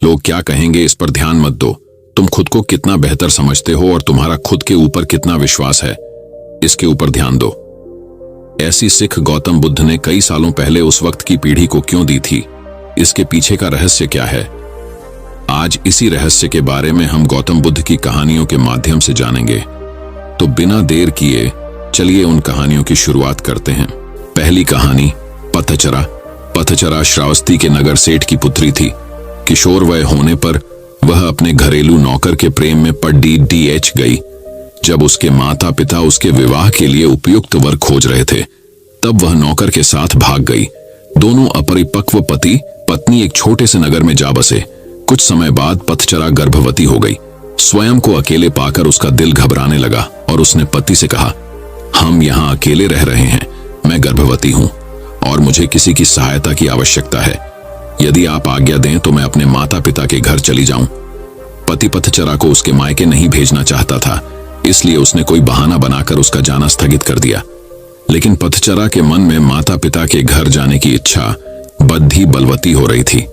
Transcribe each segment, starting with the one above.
लोग क्या कहेंगे इस पर ध्यान मत दो। तुम खुद को कितना बेहतर समझते हो और तुम्हारा खुद के ऊपर कितना विश्वास है, इसके ऊपर ध्यान दो। ऐसी सिख गौतम बुद्ध ने कई सालों पहले उस वक्त की पीढ़ी को क्यों दी थी? इसके पीछे का रहस्य क्या है? आज इसी रहस्य के बारे में हम गौतम बुद्ध की कहानियों के माध्यम से जानेंगे। तो बिना देर किए चलिए उन कहानियों की शुरुआत करते हैं। पहली कहानी, पथचरा। पथचरा श्रावस्ती के नगर सेठ की पुत्री थी। किशोर वय होने पर वह अपने घरेलू नौकर के प्रेम में पड़ डीएच गई। जब उसके माता पिता उसके विवाह के लिए उपयुक्त वर खोज रहे थे, तब वह नौकर के साथ भाग गई। दोनों अपरिपक्व पति पत्नी एक छोटे से नगर में जा बसे। कुछ समय बाद पथचरा गर्भवती हो गई। स्वयं को अकेले पाकर उसका दिल घबराने लगा और उसने पति से कहा, हम यहाँ अकेले रह रहे हैं, मैं गर्भवती हूँ और मुझे किसी की सहायता की आवश्यकता है। यदि आप आज्ञा दें तो मैं अपने माता पिता के घर चली जाऊं। पति पथचरा को उसके मायके नहीं भेजना चाहता था, इसलिए उसने कोई बहाना बनाकर उसका जाना स्थगित कर दिया। लेकिन पथचरा के मन में माता पिता के घर जाने की इच्छा बद्धी बलवती हो रही थी।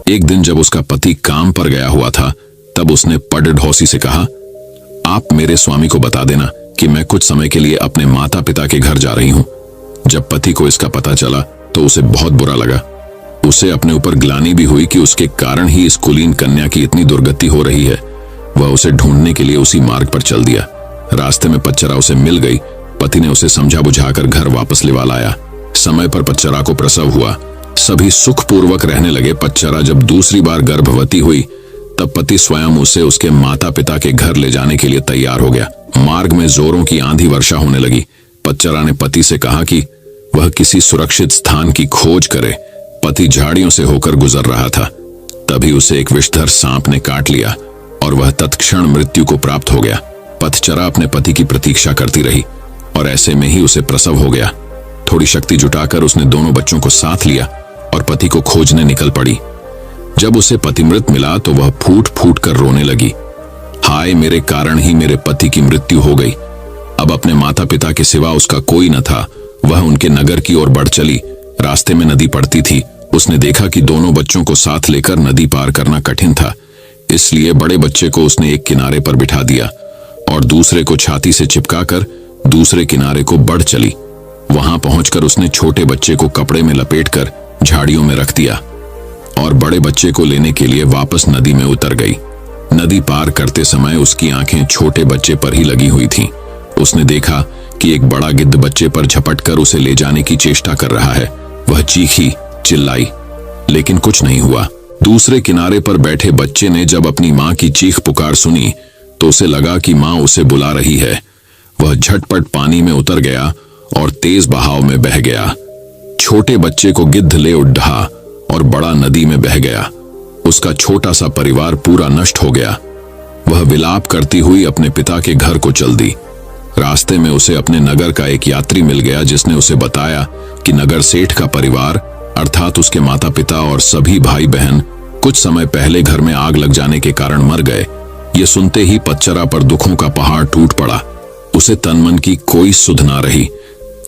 एक दिन जब उसका पति काम पर गया हुआ था, तब उसने पढ़-ढौसी से कहा, आप मेरे स्वामी को बता देना कि मैं कुछ समय के लिए अपने माता पिता के घर जा रही हूं। जब पति को इसका पता चला तो उसे बहुत बुरा लगा। उसे अपने ऊपर ग्लानि भी हुई कि उसके कारण ही इस कुलीन कन्या की इतनी दुर्गति हो रही है। वह उसे ढूंढने के लिए उसी मार्ग पर चल दिया। रास्ते में पथचरा उसे मिल गई। पति ने उसे समझा बुझाकर घर वापस लिवा लाया। समय पर पथचरा को प्रसव हुआ। सभी सुखपूर्वक रहने लगे। पथचरा जब दूसरी बार गर्भवती हुई, तब पति स्वयं उसे उसके माता पिता के घर ले जाने के लिए तैयार हो गया। मार्ग में जोरों की आंधी वर्षा होने लगी। पथचरा ने पति से कहा कि वह किसी सुरक्षित स्थान की खोज करे। पति झाड़ियों से होकर गुजर रहा था, तभी उसे एक विषधर सांप ने काट लिया और वह तत्क्षण मृत्यु को प्राप्त हो गया। पथचरा अपने पति की प्रतीक्षा करती रही और ऐसे में ही उसे प्रसव हो गया। थोड़ी शक्ति जुटाकर उसने दोनों बच्चों को साथ लिया और पति को खोजने निकल पड़ी। जब उसे पति मृत मिला तो वह फूट फूट कर रोने लगी। हाय, मेरे कारण ही मेरे पति की मृत्यु हो गई। अब अपने माता पिता के सिवा उसका कोई न था। वह उनके नगर की ओर बढ़ चली। रास्ते में नदी पड़ती थी। उसने देखा कि दोनों बच्चों को साथ लेकर नदी पार करना कठिन था, इसलिए बड़े बच्चे को उसने एक किनारे पर बिठा दिया और दूसरे को छाती से चिपकाकर दूसरे किनारे को बढ़ चली। वहां पहुंचकर उसने छोटे बच्चे को कपड़े में लपेटकर झाड़ियों में रख दिया और बड़े बच्चे को लेने के लिए वापस नदी में उतर गई। नदी पार करते समय उसकी आंखें छोटे बच्चे पर ही लगी हुई थीं। उसने देखा कि एक बड़ा गिद्ध बच्चे पर झपटकर उसे ले जाने की चेष्टा कर रहा है। वह चीखी, चिल्लाई, लेकिन कुछ नहीं हुआ। दूसरे किनारे पर बैठे बच्चे ने जब अपनी मां की चीख पुकार सुनी तो उसे लगा कि मां उसे बुला रही है। वह झटपट पानी में उतर गया और तेज बहाव में बह गया। छोटे बच्चे को गिद्ध ले उठा और बड़ा नदी में बह गया। उसका छोटा सा परिवार पूरा नष्ट हो गया। वह विलाप करती हुई अपने पिता के घर को चल दी। रास्ते में उसे अपने नगर का एक यात्री मिल गया, जिसने उसे बताया कि नगर सेठ का परिवार अर्थात उसके माता पिता और सभी भाई बहन कुछ समय पहले घर में आग लग जाने के कारण मर गए। ये सुनते ही पथचरा पर दुखों का पहाड़ टूट पड़ा। उसे तन मन की कोई सुध ना रही।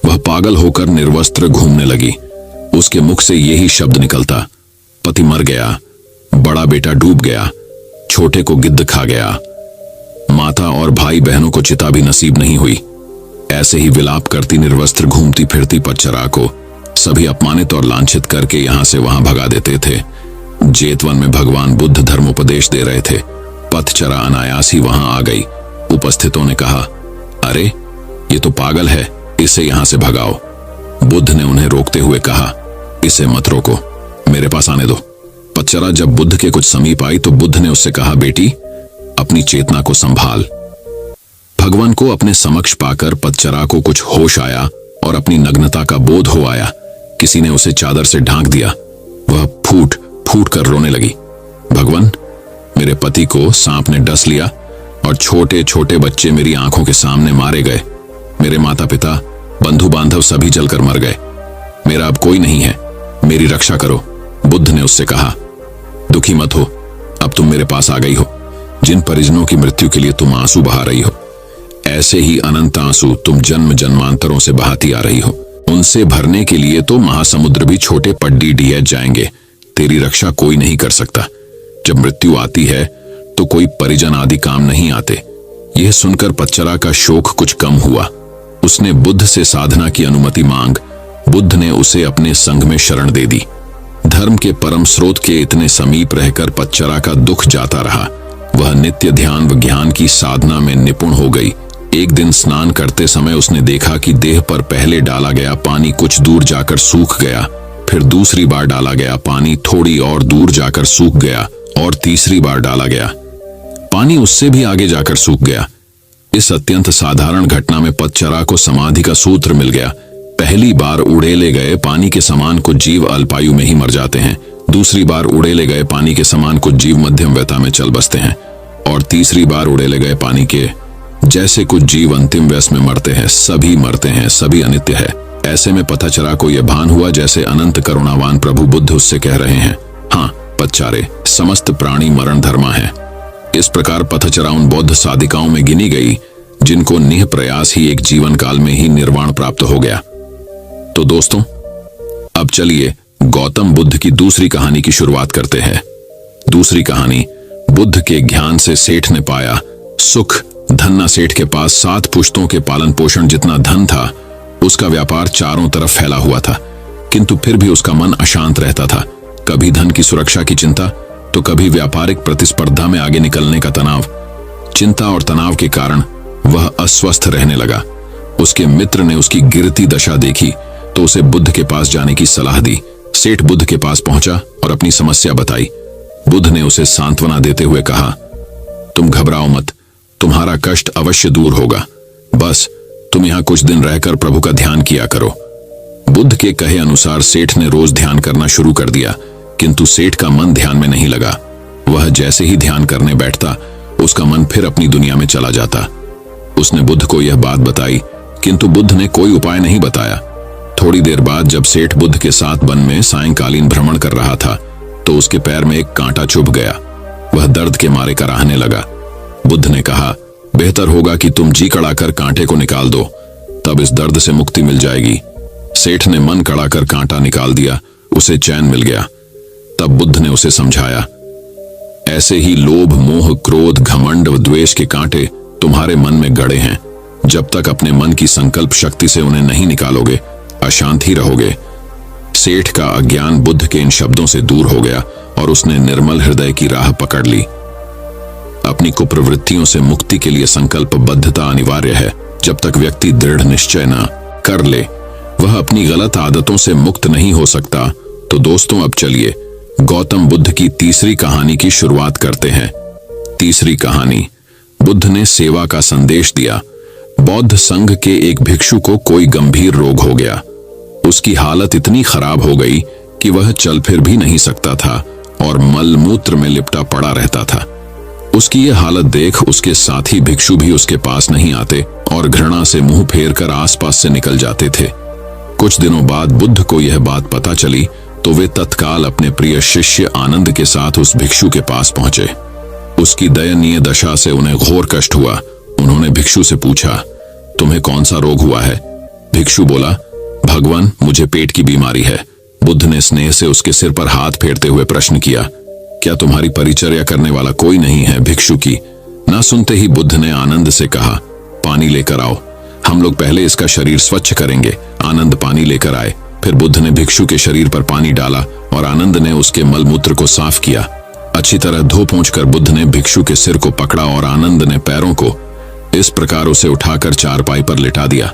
वह पागल होकर निर्वस्त्र घूमने लगी। उसके मुख से यही शब्द निकलता, पति मर गया, बड़ा बेटा डूब गया, छोटे को गिद्ध खा गया। माता और भाई बहनों को चिता भी नसीब नहीं हुई। ऐसे ही विलाप करती निर्वस्त्र घूमती फिरती पथचरा को सभी अपमानित और लांछित करके यहां से वहां भगा देते थे। जेतवन में भगवान बुद्ध धर्मोपदेश दे रहे थे। पथचरा अनायास ही वहां आ गई। उपस्थितों ने कहा, अरे ये तो पागल है, इसे यहां से भगाओ। बुद्ध ने उन्हें रोकते हुए कहा, इसे मत रोको, मेरे पास आने दो। पथचरा जब बुद्ध के कुछ समीप आई तो बुद्ध ने उससे कहा, बेटी अपनी चेतना को संभाल। भगवान को अपने समक्ष पाकर पथचरा को कुछ होश आया और अपनी नग्नता का बोध हो आया। किसी ने उसे चादर से ढांक दिया। वह फूट फूट कर रोने लगी। भगवान, मेरे पति को सांप ने डस लिया और छोटे छोटे बच्चे मेरी आंखों के सामने मारे गए। मेरे माता पिता, बंधु बांधव सभी जलकर मर गए। मेरा अब कोई नहीं है, मेरी रक्षा करो। बुद्ध ने उससे कहा, दुखी मत हो, अब तुम मेरे पास आ गई हो। जिन परिजनों की मृत्यु के लिए तुम आंसू बहा रही हो, ऐसे ही अनंत आंसू तुम जन्म जन्मांतरों से बहाती आ रही हो। उनसे भरने के लिए तो महासमुद्र भी छोटे पड्डी डीएच जाएंगे। तेरी रक्षा कोई नहीं कर सकता। जब मृत्यु आती है तो कोई परिजन आदि काम नहीं आते। यह सुनकर पच्चरा का शोक कुछ कम हुआ। उसने बुद्ध से साधना की अनुमति मांग बुद्ध ने उसे अपने संग में शरण दे दी। धर्म के परम स्रोत के इतने समीप रहकर पच्चरा का दुख जाता रहा। वह नित्य ध्यान व ज्ञान की साधना में निपुण हो गई। एक दिन स्नान करते समय उसने देखा कि देह पर पहले डाला गया पानी कुछ दूर जाकर सूख गया, फिर दूसरी बार डाला गया पानी थोड़ी और दूर जाकर सूख गया और तीसरी बार डाला गया पानी उससे भी आगे जाकर सूख गया। इस अत्यंत साधारण घटना में पच्चरा को समाधि का सूत्र मिल गया। पहली बार उड़ेले गए पानी के समान कुछ जीव अल्पायु में ही मर जाते हैं, दूसरी बार उड़ेले गए पानी के समान कुछ जीव मध्यम व्यथा में चल बसते हैं और तीसरी बार उड़ेले गए पानी के जैसे कुछ जीव अंतिम व्यस में मरते हैं। सभी मरते हैं, सभी अनित्य है। ऐसे में पथचरा को यह भान हुआ जैसे अनंत करुणावान प्रभु बुद्ध उससे कह रहे हैं, हाँ पच्चारे, समस्त प्राणी मरण धर्मा है। इस प्रकार पथचरा उन बौद्ध साधिकाओं में गिनी गई जिनको निह प्रयास ही एक जीवन काल में ही निर्वाण प्राप्त हो गया। तो दोस्तों, अब चलिए गौतम बुद्ध की दूसरी कहानी की शुरुआत करते हैं। दूसरी कहानी, बुद्ध के ज्ञान से सेठ ने पाया सुख। धन्ना सेठ के पास 7 पुश्तों के पालन पोषण जितना धन था। उसका व्यापार चारों तरफ फैला हुआ था, किंतु फिर भी उसका मन अशांत रहता था। कभी धन की सुरक्षा की चिंता तो कभी व्यापारिक प्रतिस्पर्धा में आगे निकलने का तनाव। चिंता और तनाव के कारण वह अस्वस्थ रहने लगा। उसके मित्र ने उसकी गिरती दशा देखी तो उसे बुद्ध के पास जाने की सलाह दी। सेठ बुद्ध के पास पहुंचा और अपनी समस्या बताई। बुद्ध ने उसे सांत्वना देते हुए कहा, तुम घबराओ मत, तुम्हारा कष्ट अवश्य दूर होगा। बस तुम यहां कुछ दिन रहकर प्रभु का ध्यान किया करो। बुद्ध के कहे अनुसार सेठ ने रोज ध्यान करना शुरू कर दिया, किंतु सेठ का मन ध्यान में नहीं लगा। वह जैसे ही ध्यान करने बैठता उसका मन फिर अपनी दुनिया में चला जाता। उसने बुद्ध को यह बात बताई, किंतु बुद्ध ने कोई उपाय नहीं बताया। थोड़ी देर बाद जब सेठ बुद्ध के साथ वन में सायंकालीन भ्रमण कर रहा था तो उसके पैर में एक कांटा चुभ गया। वह दर्द के मारे कराहने लगा। बुद्ध ने कहा, बेहतर होगा कि तुम जी कड़ाकर कांटे को निकाल दो, तब इस दर्द से मुक्ति मिल जाएगी। सेठ ने मन कड़ाकर कांटा निकाल दिया, उसे चैन मिल गया। तब बुद्ध ने उसे समझाया, ऐसे ही लोभ, मोह, क्रोध, घमंड व द्वेष के कांटे तुम्हारे मन में गड़े हैं। जब तक अपने मन की संकल्प शक्ति से उन्हें नहीं निकालोगे, अशांत ही रहोगे। सेठ का अज्ञान बुद्ध के इन शब्दों से दूर हो गया और उसने निर्मल हृदय की राह पकड़ ली। अपनी कुप्रवृत्तियों से मुक्ति के लिए संकल्पबद्धता अनिवार्य है। जब तक व्यक्ति दृढ़ निश्चय न कर ले, वह अपनी गलत आदतों से मुक्त नहीं हो सकता। तो दोस्तों, अब चलिए गौतम बुद्ध की तीसरी कहानी की शुरुआत करते हैं। तीसरी कहानी, बुद्ध ने सेवा का संदेश दिया। बौद्ध संघ के एक भिक्षु को कोई गंभीर रोग हो गया। उसकी हालत इतनी खराब हो गई कि वह चल फिर भी नहीं सकता था और मल मूत्र में लिपटा पड़ा रहता था। उसकी यह हालत देख उसके साथी भिक्षु भी उसके पास नहीं आते और घृणा से मुंह फेर कर आसपास से निकल जाते थे। कुछ दिनों बाद बुद्ध को यह बात पता चली तो वे तत्काल अपने प्रिय शिष्य आनंद के साथ उस भिक्षु के पास पहुंचे। उसकी दयनीय दशा से उन्हें घोर कष्ट हुआ। उन्होंने भिक्षु से पूछा, तुम्हें कौन सा रोग हुआ है? भिक्षु बोला, भगवान, मुझे पेट की बीमारी है। बुद्ध ने स्नेह से उसके सिर पर हाथ फेरते हुए प्रश्न किया, क्या तुम्हारी परिचर्या करने वाला कोई नहीं है? भिक्षु की ना सुनते ही बुद्ध ने आनंद से कहा, पानी लेकर आओ, हम लोग पहले इसका शरीर स्वच्छ करेंगे। आनंद पानी लेकर आए। फिर बुद्ध ने भिक्षु के शरीर पर पानी डाला और आनंद ने उसके मलमूत्र को साफ किया। अच्छी तरह धो पोंछकर बुद्ध ने भिक्षु के सिर को पकड़ा और आनंद ने पैरों को इस प्रकार उसे उठाकर चारपाई पर लिटा दिया।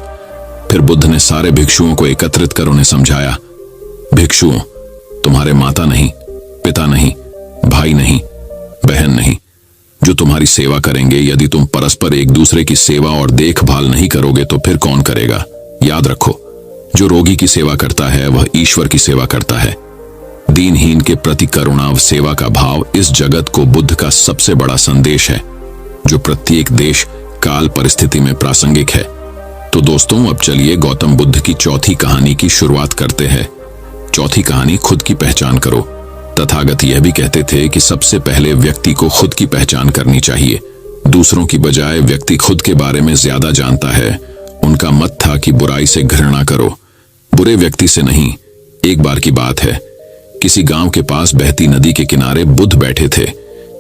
फिर बुद्ध ने सारे भिक्षुओं को एकत्रित कर उन्हें समझाया, भिक्षुओं, तुम्हारे माता नहीं, पिता नहीं, भाई नहीं, बहन नहीं, जो तुम्हारी सेवा करेंगे। यदि तुम परस्पर एक दूसरे की सेवा और देखभाल नहीं करोगे तो फिर कौन करेगा? याद रखो, जो रोगी की सेवा करता है वह ईश्वर की सेवा करता है। दीनहीन के प्रति करुणा व सेवा का भाव इस जगत को बुद्ध का सबसे बड़ा संदेश है, जो प्रत्येक देश काल परिस्थिति में प्रासंगिक है। तो दोस्तों, अब चलिए गौतम बुद्ध की चौथी कहानी की शुरुआत करते हैं। चौथी कहानी, खुद की पहचान करो। तथागत यह भी कहते थे कि सबसे पहले व्यक्ति को खुद की पहचान करनी चाहिए। दूसरों की बजाय व्यक्ति खुद के बारे में ज्यादा जानता है। उनका मत था कि बुराई से घृणा करो, बुरे व्यक्ति से नहीं। एक बार की बात है, किसी गांव के पास बहती नदी के किनारे बुद्ध बैठे थे।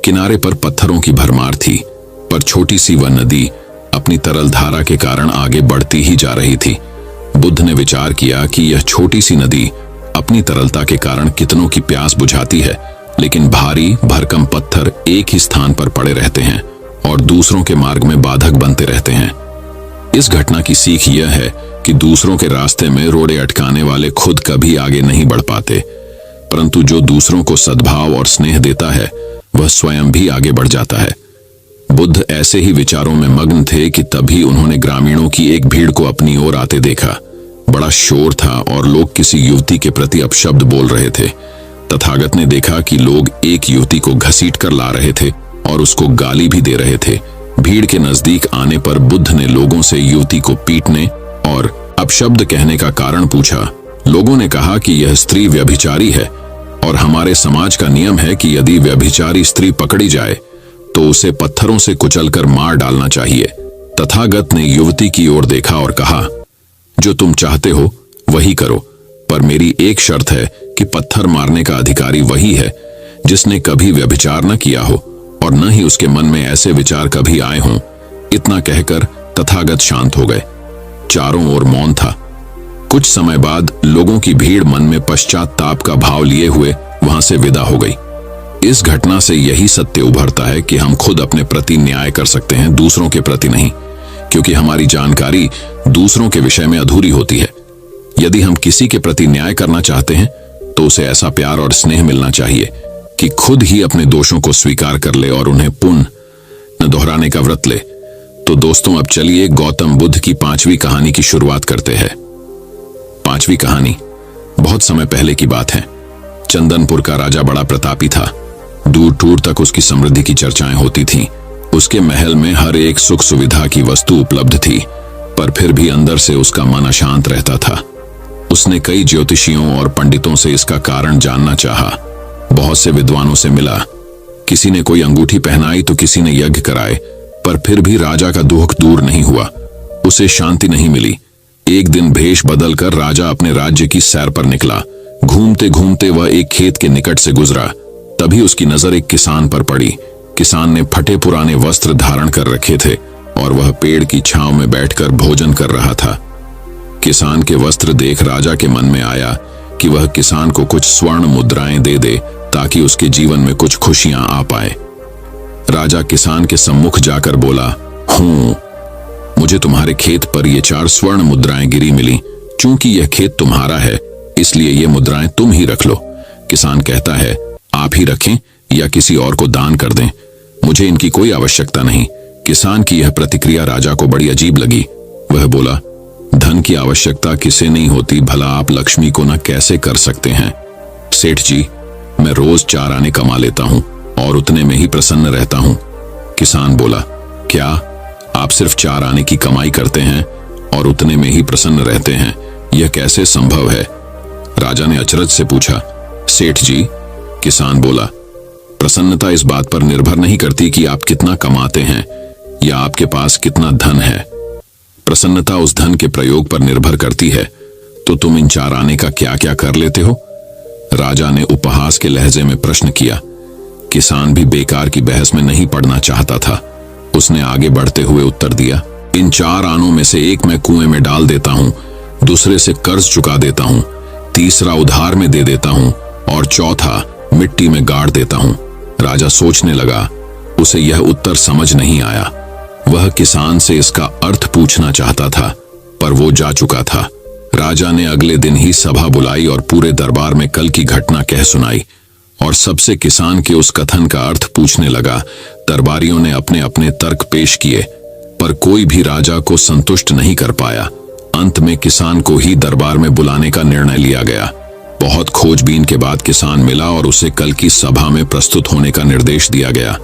किनारे पर पत्थरों की भरमार थी, पर छोटी सी वह नदी अपनी तरल धारा के कारण आगे बढ़ती ही जा रही थी। बुद्ध ने विचार किया कि यह छोटी सी नदी अपनी तरलता के कारण कितनों की प्यास बुझाती है, लेकिन भारी भरकम पत्थर एक ही स्थान पर पड़े रहते हैं और दूसरों के मार्ग में बाधक बनते रहते हैं। इस घटना की सीख यह है कि दूसरों के रास्ते में रोड़े अटकाने वाले खुद कभी आगे नहीं बढ़ पाते, परंतु जो दूसरों को सद्भाव और स्नेह देता है वह स्वयं भी आगे बढ़ जाता है। बुद्ध ऐसे ही विचारों में मग्न थे कि तभी उन्होंने ग्रामीणों की एक भीड़ को अपनी ओर आते देखा। बड़ा शोर था और लोग किसी युवती के प्रति अपशब्द बोल रहे थे। तथागत ने देखा कि लोग एक युवती को घसीट कर ला रहे थे और उसको गाली भी दे रहे थे। भीड़ के नजदीक आने पर बुद्ध ने लोगों से युवती को पीटने और अपशब्द कहने का कारण पूछा। लोगों ने कहा कि यह स्त्री व्यभिचारी है और हमारे समाज का नियम है कि यदि व्यभिचारी स्त्री पकड़ी जाए तो उसे पत्थरों से कुचलकर मार डालना चाहिए। तथागत ने युवती की ओर देखा और कहा, जो तुम चाहते हो वही करो, पर मेरी एक शर्त है कि पत्थर मारने का अधिकारी वही है जिसने कभी व्यभिचार न किया हो और न ही उसके मन में ऐसे विचार कभी आए हों। इतना कहकर तथागत शांत हो गए। चारों ओर मौन था। कुछ समय बाद लोगों की भीड़ मन में पश्चाताप का भाव लिए हुए वहां से विदा हो गई। इस घटना से यही सत्य उभरता है कि हम खुद अपने प्रति न्याय कर सकते हैं, दूसरों के प्रति नहीं, क्योंकि हमारी जानकारी दूसरों के विषय में अधूरी होती है। यदि हम किसी के प्रति न्याय करना चाहते हैं तो उसे ऐसा प्यार और स्नेह मिलना चाहिए कि खुद ही अपने दोषों को स्वीकार कर ले और उन्हें पुनः न दोहराने का व्रत ले। तो दोस्तों, अब चलिए गौतम बुद्ध की 5वीं कहानी की शुरुआत करते हैं। 5वीं कहानी बहुत समय पहले की बात है। चंदनपुर का राजा बड़ा प्रतापी था। दूर दूर तक उसकी समृद्धि की चर्चाएं होती थीं। उसके महल में हर एक सुख सुविधा की वस्तु उपलब्ध थी, पर फिर भी अंदर से उसका मन अशांत रहता था। उसने कई ज्योतिषियों और पंडितों से इसका कारण जानना चाहा। बहुत से विद्वानों से मिला। किसी ने कोई अंगूठी पहनाई तो किसी ने यज्ञ कराए, पर फिर भी राजा का दुख दूर नहीं हुआ। उसे शांति नहीं मिली। एक दिन भेष बदलकर राजा अपने राज्य की सैर पर निकला। घूमते घूमते वह एक खेत के निकट से गुजरा। तभी उसकी नजर एक किसान पर पड़ी। किसान ने फटे पुराने वस्त्र धारण कर रखे थे और वह पेड़ की छांव में बैठकर भोजन कर रहा था। किसान के वस्त्र देख राजा के मन में आया कि वह किसान को कुछ स्वर्ण मुद्राएं दे दे ताकि उसके जीवन में कुछ खुशियां आ पाए। राजा किसान के सम्मुख जाकर बोला, हूं, मुझे तुम्हारे खेत पर ये 4 स्वर्ण मुद्राएं गिरी मिली। चूंकि यह खेत तुम्हारा है इसलिए ये मुद्राएं तुम ही रख लो। किसान कहता है, आप ही रखें या किसी और को दान कर दें, मुझे इनकी कोई आवश्यकता नहीं। किसान की यह प्रतिक्रिया राजा को बड़ी अजीब लगी। वह बोला, धन की आवश्यकता किसे नहीं होती, भला आप लक्ष्मी को न कैसे कर सकते हैं। सेठ जी, मैं रोज 4 आने कमा लेता हूं और उतने में ही प्रसन्न रहता हूं। किसान बोला, क्या आप सिर्फ 4 आने की कमाई करते हैं और उतने में ही प्रसन्न रहते हैं? यह कैसे संभव है? राजा ने अचरज से पूछा। सेठ जी, किसान बोला, प्रसन्नता इस बात पर निर्भर नहीं करती कि आप कितना कमाते हैं या आपके पास कितना धन है। प्रसन्नता उस धन के प्रयोग पर निर्भर करती है। तो तुम इन 4 आने का क्या क्या कर लेते हो? राजा ने उपहास के लहजे में प्रश्न किया। किसान भी बेकार की बहस में नहीं पड़ना चाहता था। उसने आगे बढ़ते हुए उत्तर दिया, इन 4 आनों में से एक मैं कुएं में डाल देता हूं, दूसरे से कर्ज चुका देता हूं, तीसरा उधार में दे देता हूं और चौथा मिट्टी में गाड़ देता हूं। राजा सोचने लगा। उसे यह उत्तर समझ नहीं आया। वह किसान से इसका अर्थ पूछना चाहता था, पर वो जा चुका था। राजा ने अगले दिन ही सभा बुलाई और पूरे दरबार में कल की घटना कह सुनाई और सबसे किसान के उस कथन का अर्थ पूछने लगा। दरबारियों ने अपने अपने तर्क पेश किए, पर कोई भी राजा को संतुष्ट नहीं कर पाया। अंत में किसान को ही दरबार में बुलाने का निर्णय लिया गया। बहुत खोजबीन के बाद किसान मिला और उसे कल की सभा में प्रस्तुत होने का निर्देश दिया गया।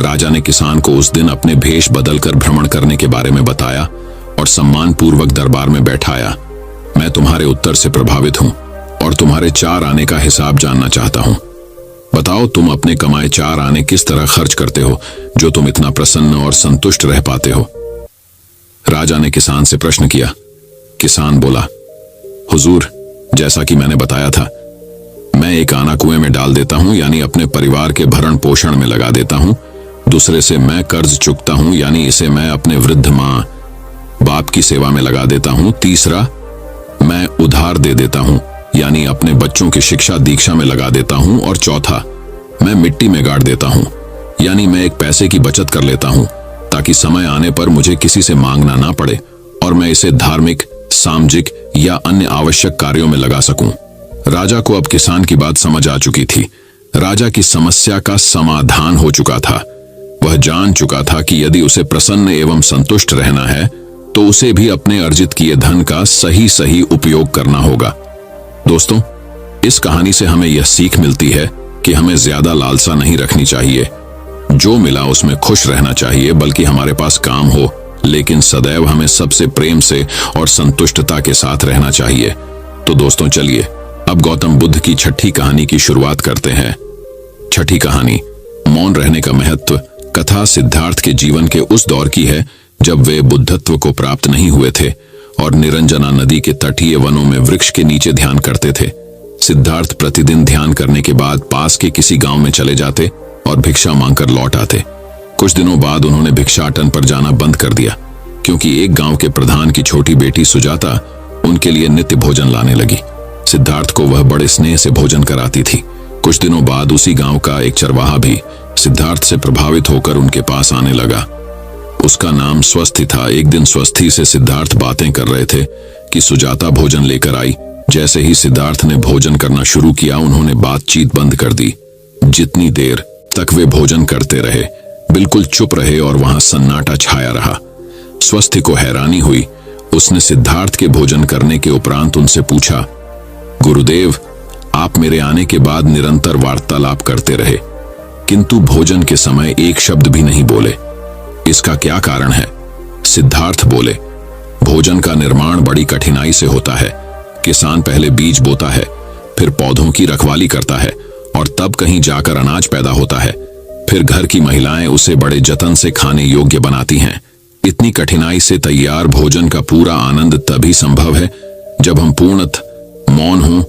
राजा ने किसान को उस दिन अपने भेष बदलकर भ्रमण करने के बारे में बताया और सम्मान पूर्वक दरबार में बैठाया। मैं तुम्हारे उत्तर से प्रभावित हूं और तुम्हारे 4 आने का हिसाब जानना चाहता हूं। बताओ, तुम अपने कमाए 4 आने किस तरह खर्च करते हो जो तुम इतना प्रसन्न और संतुष्ट रह पाते हो? राजा ने किसान से प्रश्न किया। किसान बोला, हुजूर, जैसा कि मैंने बताया था, मैं एक आना कुएं में डाल देता हूँ, यानी अपने परिवार के भरण पोषण में लगा देता हूँ। दूसरे से मैं कर्ज चुकता हूँ, यानी इसे मैं अपने वृद्ध माँ बाप की सेवा में लगा देता हूँ। तीसरा, मैं उधार दे देता हूँ, यानी अपने बच्चों की शिक्षा दीक्षा में लगा देता हूँ। और चौथा, मैं मिट्टी में गाड़ देता हूँ, यानी मैं एक पैसे की बचत कर लेता हूँ ताकि समय आने पर मुझे किसी से मांगना ना पड़े और मैं इसे धार्मिक, सामाजिक या अन्य आवश्यक कार्यों में लगा सकूं। राजा को अब किसान की बात समझ आ चुकी थी। राजा की समस्या का समाधान हो चुका था। वह जान चुका था कि यदि उसे प्रसन्न एवं संतुष्ट रहना है तो उसे भी अपने अर्जित किए धन का सही सही उपयोग करना होगा। दोस्तों, इस कहानी से हमें यह सीख मिलती है कि हमें ज्यादा लालसा नहीं रखनी चाहिए। जो मिला उसमें खुश रहना चाहिए, बल्कि हमारे पास काम हो लेकिन सदैव हमें सबसे प्रेम से और संतुष्टता के साथ रहना चाहिए। तो दोस्तों, चलिए अब गौतम बुद्ध की छठी कहानी की शुरुआत करते हैं। छठी कहानी, मौन रहने का महत्व। कथा सिद्धार्थ के जीवन के उस दौर की है जब वे बुद्धत्व को प्राप्त नहीं हुए थे और निरंजना नदी के तटीय वनों में वृक्ष के नीचे ध्यान करते थे। सिद्धार्थ प्रतिदिन ध्यान करने के बाद पास के किसी गांव में चले जाते और भिक्षा मांगकर लौट आते। कुछ दिनों बाद उन्होंने भिक्षाटन पर जाना बंद कर दिया, क्योंकि एक गांव के प्रधान की छोटी बेटी सुजाता उनके लिए नित्य भोजन लाने लगी। सिद्धार्थ को वह बड़े स्नेह से भोजन कराती थी। कुछ दिनों बाद उसी गांव का एक चरवाहा भी सिद्धार्थ से प्रभावित होकर उनके पास आने लगा। उसका नाम स्वस्थी था। एक दिन स्वस्थी से सिद्धार्थ बातें कर रहे थे कि सुजाता भोजन लेकर आई। जैसे ही सिद्धार्थ ने भोजन करना शुरू किया, उन्होंने बातचीत बंद कर दी। जितनी देर तक वे भोजन करते रहे, बिल्कुल चुप रहे और वहां सन्नाटा छाया रहा। स्वस्थी को हैरानी हुई। उसने सिद्धार्थ के भोजन करने के उपरांत उनसे पूछा, गुरुदेव, आप मेरे आने के बाद निरंतर वार्तालाप करते रहे, किंतु भोजन के समय एक शब्द भी नहीं बोले। इसका क्या कारण है? सिद्धार्थ बोले, भोजन का निर्माण बड़ी कठिनाई से होता है। किसान पहले बीज बोता है, फिर पौधों की रखवाली करता है और तब कहीं जाकर अनाज पैदा होता है। फिर घर की महिलाएं उसे बड़े जतन से खाने योग्य बनाती हैं। इतनी कठिनाई से तैयार भोजन का पूरा आनंद तभी संभव है जब हम पूर्णतः मौन हों।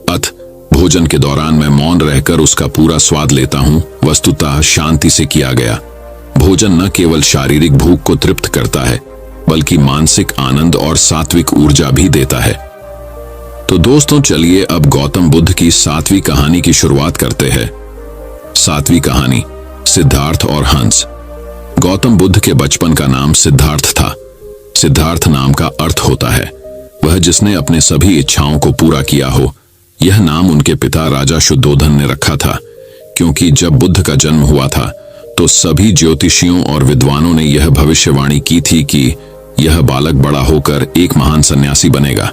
अथ भोजन के दौरान मैं मौन रहकर उसका पूरा स्वाद लेता हूं। वस्तुतः शांति से किया गया भोजन न केवल शारीरिक भूख को तृप्त करता है, बल्कि मानसिक आनंद और सात्विक ऊर्जा भी देता है। तो दोस्तों, चलिए अब गौतम बुद्ध की 7वीं कहानी की शुरुआत करते हैं। 7वीं कहानी, सिद्धार्थ और हंस। गौतम बुद्ध के बचपन का नाम सिद्धार्थ था। सिद्धार्थ नाम का अर्थ होता है वह जिसने अपने सभी इच्छाओं को पूरा किया हो। यह नाम उनके पिता राजा शुद्धोधन ने रखा था, क्योंकि जब बुद्ध का जन्म हुआ था तो सभी ज्योतिषियों और विद्वानों ने यह भविष्यवाणी की थी कि यह बालक बड़ा होकर एक महान सन्यासी बनेगा।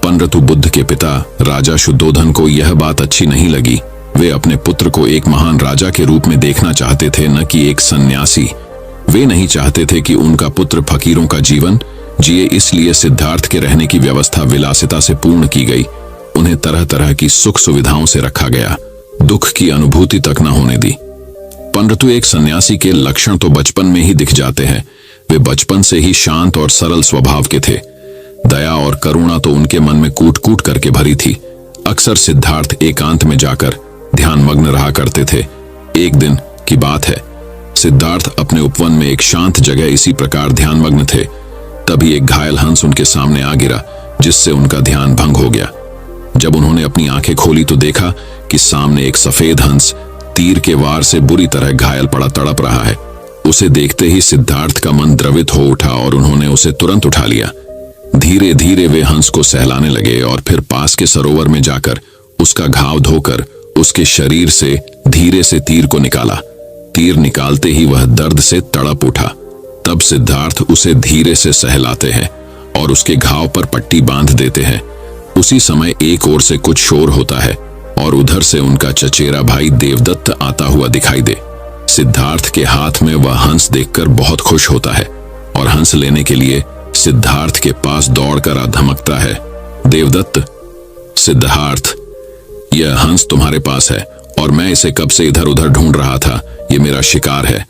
परंतु बुद्ध के पिता राजा शुद्धोधन को यह बात अच्छी नहीं लगी। वे अपने पुत्र को एक महान राजा के रूप में देखना चाहते थे, न कि एक सन्यासी। वे नहीं चाहते थे कि उनका पुत्र फकीरों का जीवन जिए, इसलिए सिद्धार्थ के रहने की व्यवस्था विलासिता से पूर्ण की गई। उन्हें तरह तरह की सुख सुविधाओं से रखा गया, दुख की अनुभूति तक न होने दी। परंतु एक सन्यासी के लक्षण तो बचपन में ही दिख जाते हैं। वे बचपन से ही शांत और सरल स्वभाव के थे। दया और करुणा तो उनके मन में कूट कूट करके भरी थी। अक्सर सिद्धार्थ एकांत में जाकर ध्यान मग्न रहा करते थे। एक दिन की बात है, सिद्धार्थ अपने उपवन में एक शांत जगह इसी प्रकार ध्यान मग्न थे। तभी एक घायल हंस उनके सामने आ गिरा, जिससे उनका ध्यान भंग हो गया। जब उन्होंने अपनी आंखें खोली तो देखा कि सामने एक सफेद हंस तीर के वार से बुरी तरह घायल पड़ा तड़प रहा है। उसे देखते ही सिद्धार्थ का मन द्रवित हो उठा और उन्होंने उसे तुरंत उठा लिया। धीरे धीरे वे हंस को सहलाने लगे और फिर पास के सरोवर में जाकर उसका घाव धोकर उसके शरीर से धीरे से तीर को निकाला। तीर निकालते ही वह दर्द से तड़प उठा। तब सिद्धार्थ उसे धीरे से सहलाते हैं और उसके घाव पर पट्टी बांध देते हैं। उसी समय एक ओर से कुछ शोर होता है और उधर से उनका चचेरा भाई देवदत्त आता हुआ दिखाई दे। सिद्धार्थ के हाथ में वह हंस देखकर बहुत खुश होता है और हंस लेने के लिए सिद्धार्थ के पास दौड़कर आ धमकता है। देवदत्त, सिद्धार्थ, यह हंस तुम्हारे पास है और मैं इसे कब से इधर उधर ढूंढ रहा था। यह मेरा शिकार है,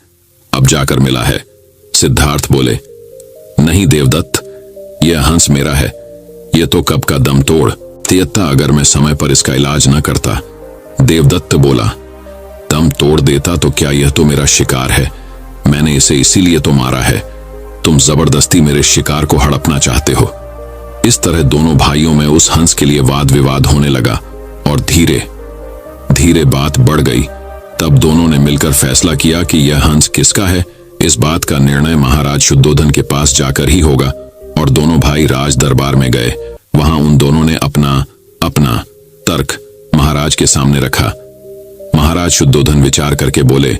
अब जाकर मिला है। सिद्धार्थ बोले, नहीं देवदत्त, यह हंस मेरा है। यह तो कब का दम तोड़ त्यता अगर मैं समय पर इसका इलाज न करता। देवदत्त बोला, दम तोड़ देता तो क्या, यह तो मेरा शिकार है, मैंने इसे इसीलिए तो मारा है। तुम जबरदस्ती मेरे शिकार को हड़पना चाहते हो। इस तरह दोनों भाइयों में उस हंस के लिए वाद विवाद होने लगा और धीरे धीरे बात बढ़ गई। तब दोनों ने मिलकर फैसला किया कि यह हंस किसका है। इस बात का निर्णय महाराज शुद्धोधन के पास जाकर ही होगा और दोनों भाई राज दरबार में गए। वहां उन दोनों ने अपना अपना तर्क महाराज के सामने रखा। महाराज शुद्धोधन विचार करके बोले,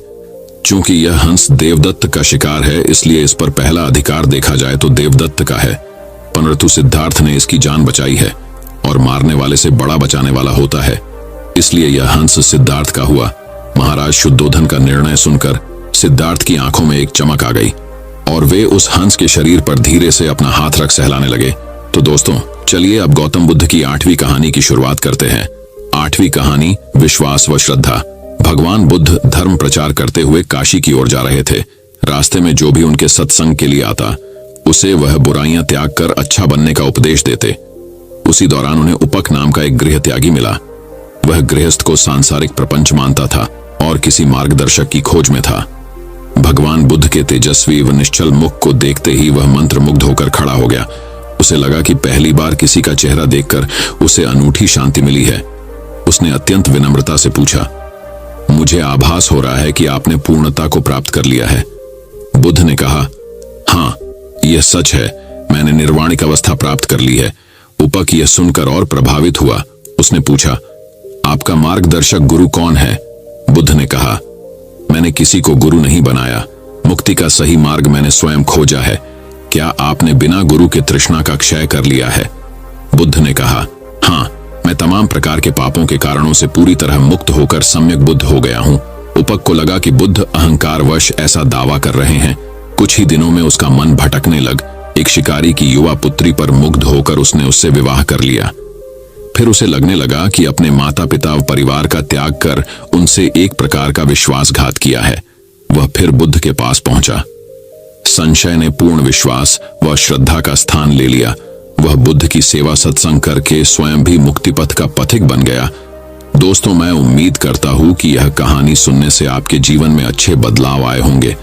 चूंकि यह हंस देवदत्त का शिकार है, इसलिए इस पर पहला अधिकार देखा जाए तो देवदत्त का है। परंतु सिद्धार्थ ने इसकी जान बचाई है और मारने वाले से बड़ा बचाने वाला होता है, इसलिए यह हंस सिद्धार्थ का हुआ। महाराज शुद्धोधन का निर्णय सुनकर सिद्धार्थ की आंखों में एक चमक आ गई और वे उस हंस के शरीर पर धीरे से अपना हाथ रख सहलाने लगे। तो दोस्तों, चलिए अब गौतम बुद्ध की 8वीं कहानी की शुरुआत करते हैं। 8वीं कहानी, विश्वास व श्रद्धा। भगवान बुद्ध धर्म प्रचार करते हुए काशी की ओर जा रहे थे। रास्ते में जो भी उनके सत्संग के लिए आता, उसे वह बुराइयां त्याग कर अच्छा बनने का उपदेश देते। उसी दौरान उन्हें उपक नाम का एक गृह त्यागी मिला। वह गृहस्थ को सांसारिक प्रपंच मानता था और किसी मार्गदर्शक की खोज में था। भगवान बुद्ध के तेजस्वी व निश्चल मुख को देखते ही वह मंत्रमुग्ध होकर खड़ा हो गया। उसे लगा कि पहली बार किसी का चेहरा देखकर उसे अनूठी शांति मिली है। उसने अत्यंत विनम्रता से पूछा, मुझे आभास हो रहा है कि आपने पूर्णता को प्राप्त कर लिया है। बुद्ध ने कहा, हाँ, यह सच है, मैंने निर्वाणिक अवस्था प्राप्त कर ली है। उपक यह सुनकर और प्रभावित हुआ। उसने पूछा, आपका मार्गदर्शक गुरु कौन है? बुद्ध ने कहा, मैंने किसी को गुरु नहीं बनाया, मुक्ति का सही मार्ग मैंने स्वयं खोजा है। क्या आपने बिना गुरु के तृष्णा का क्षय कर लिया है? बुद्ध ने कहा, हाँ, मैं तमाम प्रकार के पापों के कारणों से पूरी तरह मुक्त होकर सम्यक बुद्ध हो गया हूँ। उपक को लगा कि बुद्ध अहंकारवश ऐसा दावा कर रहे हैं। कुछ ही दिनों में उसका मन भटकने लग। एक शिकारी की युवा पुत्री पर मुग्ध होकर उसने उससे विवाह कर लिया। फिर उसे लगने लगा कि अपने माता पिता व परिवार का त्याग कर उनसे एक प्रकार का विश्वासघात किया है। वह फिर बुद्ध के पास पहुंचा। संशय ने पूर्ण विश्वास व श्रद्धा का स्थान ले लिया। वह बुद्ध की सेवा सत्संग करके स्वयं भी मुक्ति पथ का पथिक बन गया। दोस्तों, मैं उम्मीद करता हूं कि यह कहानी सुनने से आपके जीवन में अच्छे बदलाव आए होंगे।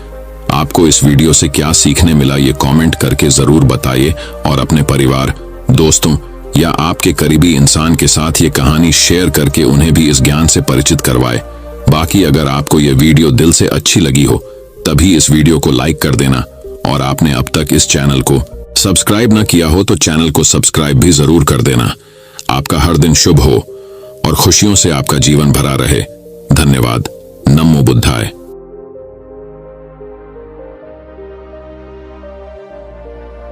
आपको इस वीडियो से क्या सीखने मिला, ये कमेंट करके जरूर बताइए और अपने परिवार, दोस्तों या आपके करीबी इंसान के साथ ये कहानी शेयर करके उन्हें भी इस ज्ञान से परिचित करवाए। बाकी अगर आपको ये वीडियो दिल से अच्छी लगी हो तभी इस वीडियो को लाइक कर देना और आपने अब तक इस चैनल को सब्सक्राइब न किया हो तो चैनल को सब्सक्राइब भी जरूर कर देना। आपका हर दिन शुभ हो और खुशियों से आपका जीवन भरा रहे। धन्यवाद। नमो बुद्धाय।